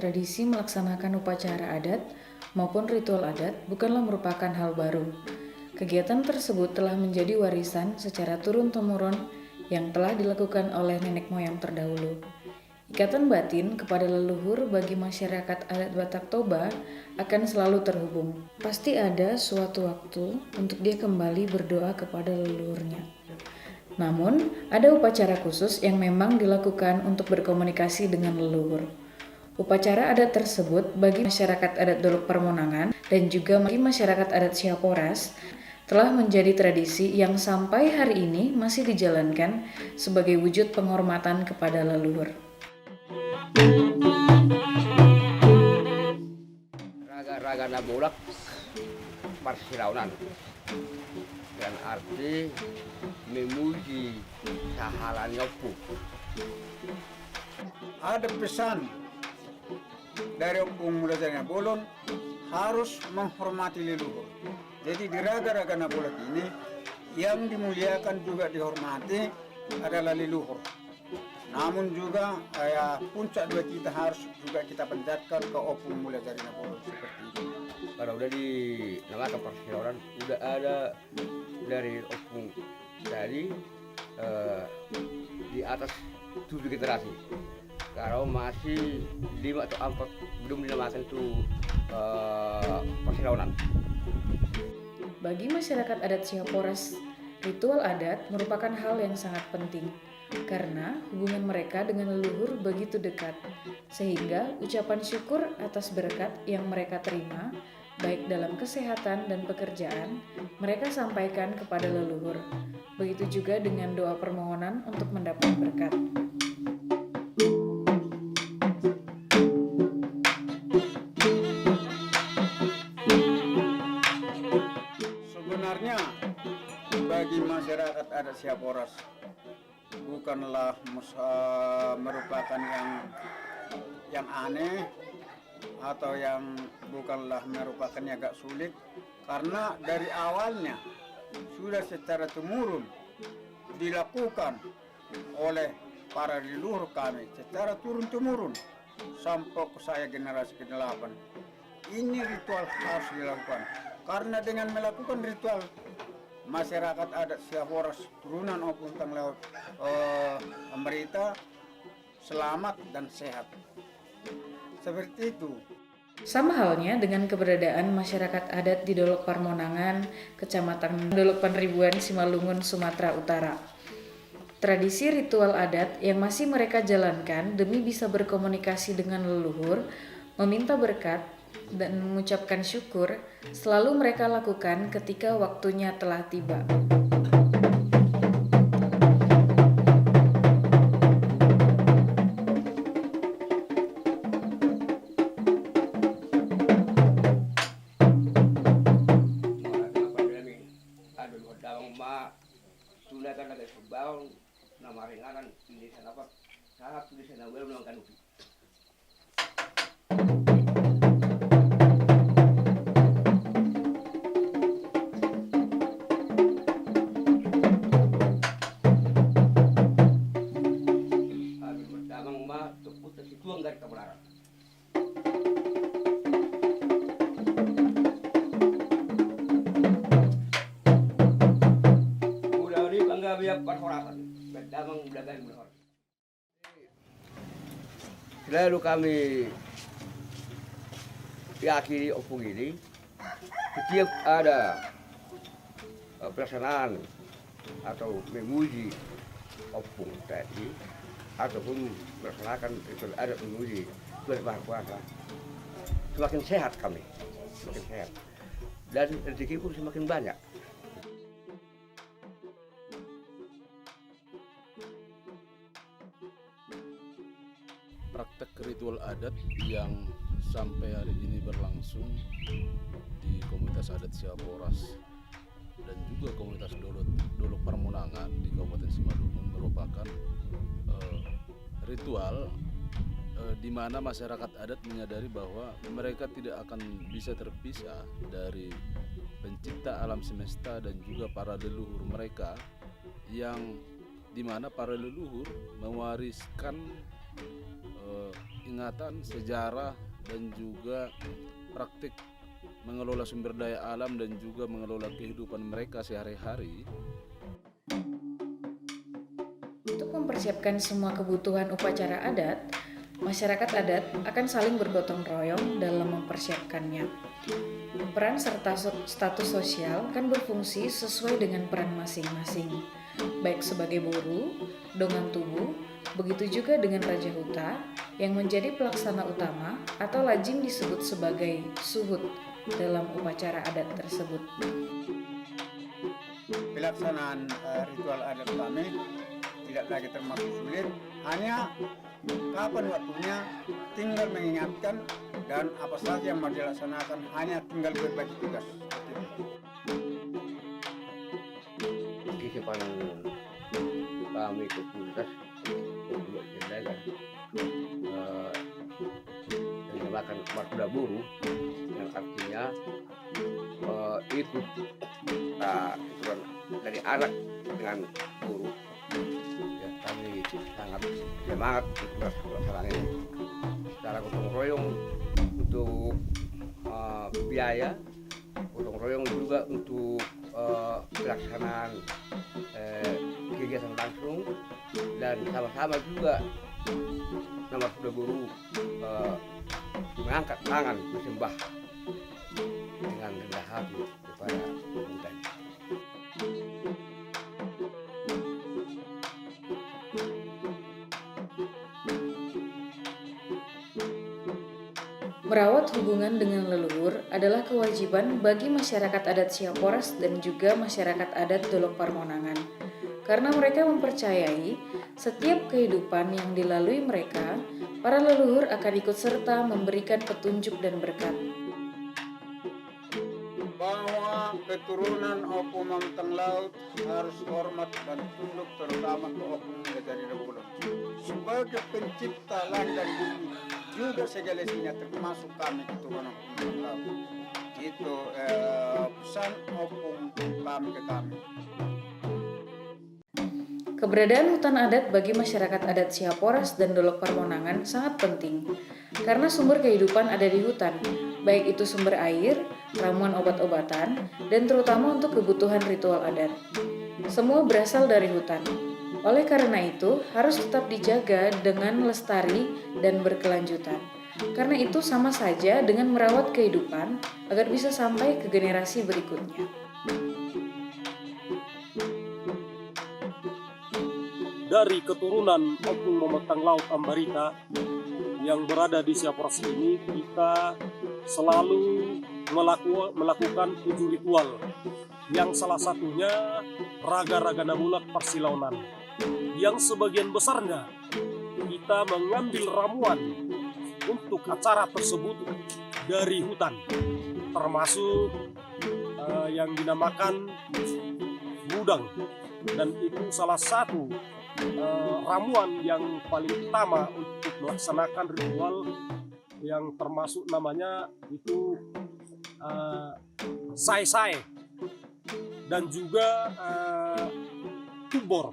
tradisi melaksanakan upacara adat maupun ritual adat bukanlah merupakan hal baru. Kegiatan tersebut telah menjadi warisan secara turun-temurun yang telah dilakukan oleh nenek moyang terdahulu. Ikatan batin kepada leluhur bagi masyarakat adat Batak Toba akan selalu terhubung. Pasti ada suatu waktu untuk dia kembali berdoa kepada leluhurnya. Namun, ada upacara khusus yang memang dilakukan untuk berkomunikasi dengan leluhur. Upacara adat tersebut bagi masyarakat adat Dolok Permonangan dan juga bagi masyarakat adat Siaporas telah menjadi tradisi yang sampai hari ini masih dijalankan sebagai wujud penghormatan kepada leluhur. Raga-raga Nabulak Parsilaunan dan arti memuji sahalan Yopu. Ada pesan dari Opung Muda Jaya Bolon harus menghormati leluhur. Jadi di raga-raga Nabolak ini yang dimuliakan juga dihormati adalah leluhur. Namun juga puncak dua kita harus juga kita panjatkan ke Opung Muda Jaya Bolon seperti itu. Kalau udah dinamakan Parsilaunan, udah ada dari Opung tadi di atas 7 generasi. Kalau masih 5 atau 4 belum dinamakan itu Parsilaunan. Bagi masyarakat adat Siaporas, ritual adat merupakan hal yang sangat penting karena hubungan mereka dengan leluhur begitu dekat, sehingga ucapan syukur atas berkat yang mereka terima, baik dalam kesehatan dan pekerjaan, mereka sampaikan kepada leluhur. Begitu juga dengan doa permohonan untuk mendapat berkat. Sebenarnya bagi masyarakat adat Siaporas bukanlah merupakan yang aneh atau yang bukanlah merupakan yang agak sulit, karena dari awalnya sudah secara temurun dilakukan oleh para leluhur kami secara turun-temurun sampai ke saya generasi ke-8. Ini ritual harus dilakukan, karena dengan melakukan ritual masyarakat adat Siaporas turunan Opung Tang Laut mereka selamat dan sehat. Seperti itu. Sama halnya dengan keberadaan masyarakat adat di Dolok Parmonangan, Kecamatan Dolok Panribuan, Simalungun, Sumatera Utara. Tradisi ritual adat yang masih mereka jalankan demi bisa berkomunikasi dengan leluhur, meminta berkat, dan mengucapkan syukur selalu mereka lakukan ketika waktunya telah tiba. Nama ringanan ini apa? Sangat tulisan awal melangkan upi. Habis berdamang ma teput tersitu anggar kebenaran. Udah ini bangga biak perhorasan. Berdamang belajar berhor. Lalu kami yakini Opung ini setiap ada pelaksanaan atau memuji Opung tadi ataupun melaksanakan ritual adat memuji Tuhan Maha Kuasa, semakin sehat kami, semakin sehat dan rezeki pun semakin banyak. Praktek ritual adat yang sampai hari ini berlangsung di komunitas adat Siaporas dan juga komunitas Dolok Permonangan di Kabupaten Simalungun merupakan ritual di mana masyarakat adat menyadari bahwa mereka tidak akan bisa terpisah dari pencipta alam semesta dan juga para leluhur mereka, yang di mana para leluhur mewariskan ingatan, sejarah, dan juga praktik mengelola sumber daya alam dan juga mengelola kehidupan mereka sehari-hari. Untuk mempersiapkan semua kebutuhan upacara adat, masyarakat adat akan saling bergotong royong dalam mempersiapkannya. Peran serta status sosial akan berfungsi sesuai dengan peran masing-masing, baik sebagai buru, dongan tubuh, begitu juga dengan Raja Huta yang menjadi pelaksana utama atau lazim disebut sebagai suhut dalam upacara adat tersebut. Pelaksanaan ritual adat kami tidak lagi termasuk sulit, hanya kapan waktunya tinggal mengingatkan, dan apa saja yang mau dilaksanakan hanya tinggal berbagi tugas. Kehidupan kami komunitas untuk jalan yang dinamakan Markuda Buru, yang artinya itu aturan dari anak dengan guru. Ya, kami sangat semangat untuk pelaksanaan ini secara gotong royong untuk biaya, gotong royong juga untuk pelaksanaan kegiatan langsung, dan sama-sama juga nama Markuda Buru mengangkat tangan bersembah dengan rendah hati kepada Tuhan. Merawat hubungan dengan leluhur adalah kewajiban bagi masyarakat adat Siaporas dan juga masyarakat adat Dolok Parmonangan, karena mereka mempercayai setiap kehidupan yang dilalui mereka, para leluhur akan ikut serta memberikan petunjuk dan berkat. Bahwa keturunan Opo Mamtang Laut harus hormat dan tunduk terutama ke Opo dari Rebulon. Sebagai pencipta langit dan bumi, juga segala isinya termasuk kami keturunan Opo Mamtang Laut. Itu pesan Opo kami ke kami. Keberadaan hutan adat bagi masyarakat adat Siaporas dan Dolok Parmonangan sangat penting, karena sumber kehidupan ada di hutan, baik itu sumber air, ramuan obat-obatan, dan terutama untuk kebutuhan ritual adat. Semua berasal dari hutan. Oleh karena itu, harus tetap dijaga dengan lestari dan berkelanjutan. Karena itu sama saja dengan merawat kehidupan agar bisa sampai ke generasi berikutnya. Dari keturunan Opung Mamatang Laut Ambarita yang berada di Siaporas ini, kita selalu melakukan 7 ritual, yang salah satunya Raga-Raga Nabulak Persilaunan, yang sebagian besarnya kita mengambil ramuan untuk acara tersebut dari hutan, termasuk yang dinamakan budang, dan itu salah satu ramuan yang paling utama untuk melaksanakan ritual, yang termasuk namanya itu sai-sai, dan juga tubor.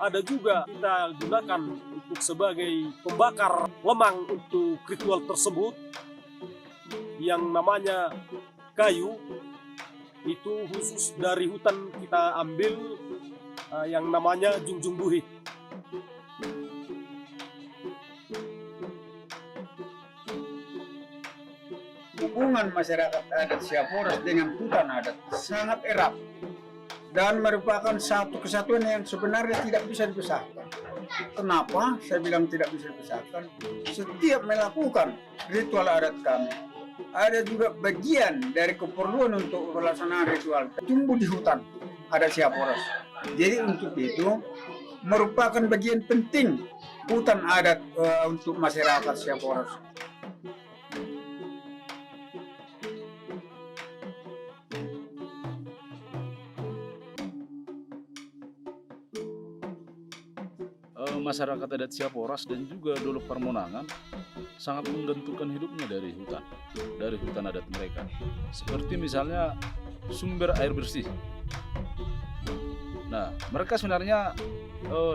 Ada juga kita gunakan untuk sebagai pembakar lemang untuk ritual tersebut, yang namanya kayu, itu khusus dari hutan kita ambil, yang namanya Jungjung Buhit. Hubungan masyarakat adat Siaporas dengan hutan adat sangat erat dan merupakan satu kesatuan yang sebenarnya tidak bisa dipisahkan. Kenapa saya bilang tidak bisa dipisahkan? Setiap melakukan ritual adat kami, ada juga bagian dari keperluan untuk pelaksanaan ritual tumbuh di hutan adat Siaporas. Jadi untuk itu merupakan bagian penting hutan adat untuk masyarakat Siaporas. Masyarakat adat Siaporas dan juga Dolok Parmonangan sangat menggantungkan hidupnya dari hutan adat mereka. Seperti misalnya sumber air bersih. Nah, mereka sebenarnya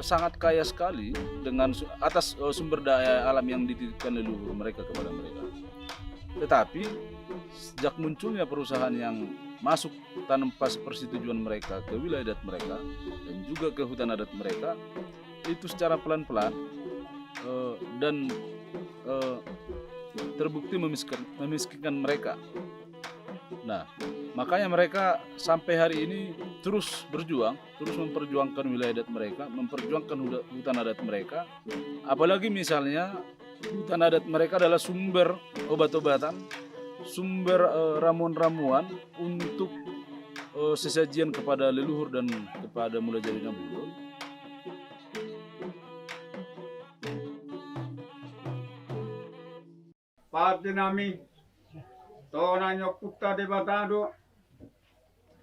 sangat kaya sekali dengan atas sumber daya alam yang dititipkan leluhur mereka kepada mereka. Tetapi sejak munculnya perusahaan yang masuk tanpa persetujuan mereka ke wilayah adat mereka dan juga ke hutan adat mereka, itu secara pelan-pelan dan terbukti memiskinkan mereka. Nah, makanya mereka sampai hari ini terus berjuang, terus memperjuangkan wilayah adat mereka, memperjuangkan hutan adat mereka. Apalagi misalnya hutan adat mereka adalah sumber obat-obatan, sumber ramuan-ramuan untuk sesajian kepada leluhur dan kepada mula jalina bulun. Pati nami tonanyo kutta de batado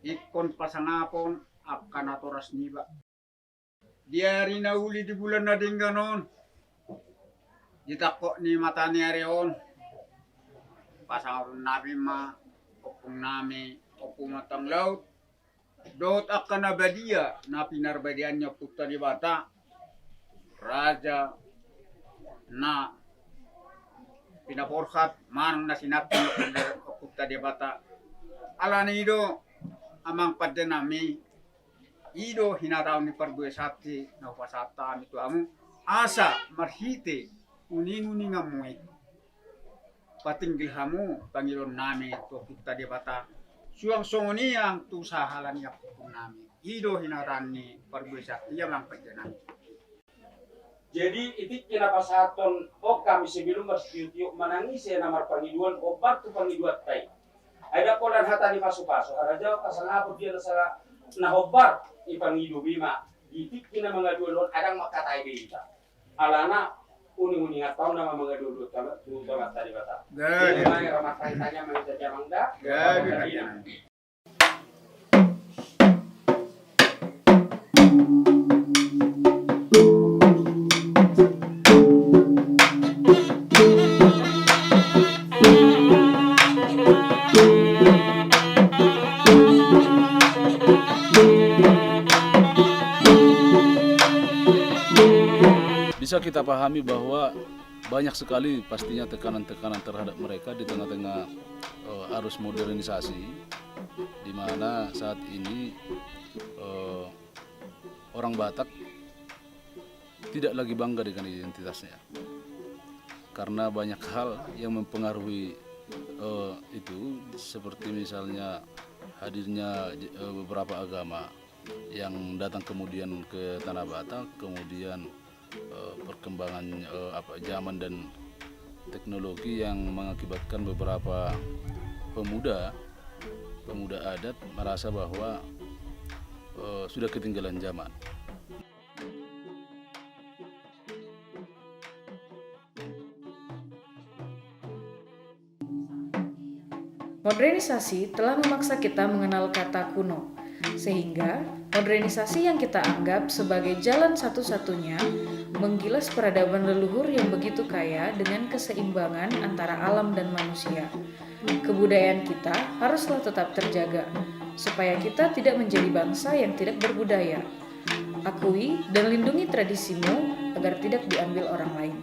ikon pasangapon akan atoras niba. Diari na uli di bulan na dingganon. Ditakok ni mata ni areon. Pasangapon nabi ma opung nami opung matang laut. Dot akan abadia na pinarbadiannya kutta di bata. Raja na pinaporhat manang na sinati ng kutta di bata. Ala ni ido amang padyanami ido hinataw ni parbuesati na upasata ito amu asa marhite uning-uning amoy patinggil hamu Panginoon nami to kutta di bata suang songoni ang tusahalan niya po nami ido hinatan ni parbuesati amang padyanami. Jadi itu kinapasaton kami sebelum bersetuju menangis ya namar pangiduan obat tu pangiduan tai. Ada kolan hata di pasu-pasu. Ada jawab pasal apa dia salah nah obat di pangidu bima. Itu kina mengaduan ada makatai kita. Alana uni-uni atau nama mengaduan tu tadi bata. Jadi mai ramah tanya menjadi mangda. Bisa kita pahami bahwa banyak sekali pastinya tekanan-tekanan terhadap mereka di tengah-tengah arus modernisasi, di mana saat ini orang Batak tidak lagi bangga dengan identitasnya, karena banyak hal yang mempengaruhi itu, seperti misalnya hadirnya beberapa agama yang datang kemudian ke tanah Batak, kemudian perkembangan zaman dan teknologi yang mengakibatkan beberapa pemuda adat merasa bahwa sudah ketinggalan zaman. Modernisasi telah memaksa kita mengenal kata kuno, sehingga modernisasi yang kita anggap sebagai jalan satu-satunya menggilas peradaban leluhur yang begitu kaya dengan keseimbangan antara alam dan manusia. Kebudayaan kita haruslah tetap terjaga, supaya kita tidak menjadi bangsa yang tidak berbudaya. Akui dan lindungi tradisimu agar tidak diambil orang lain.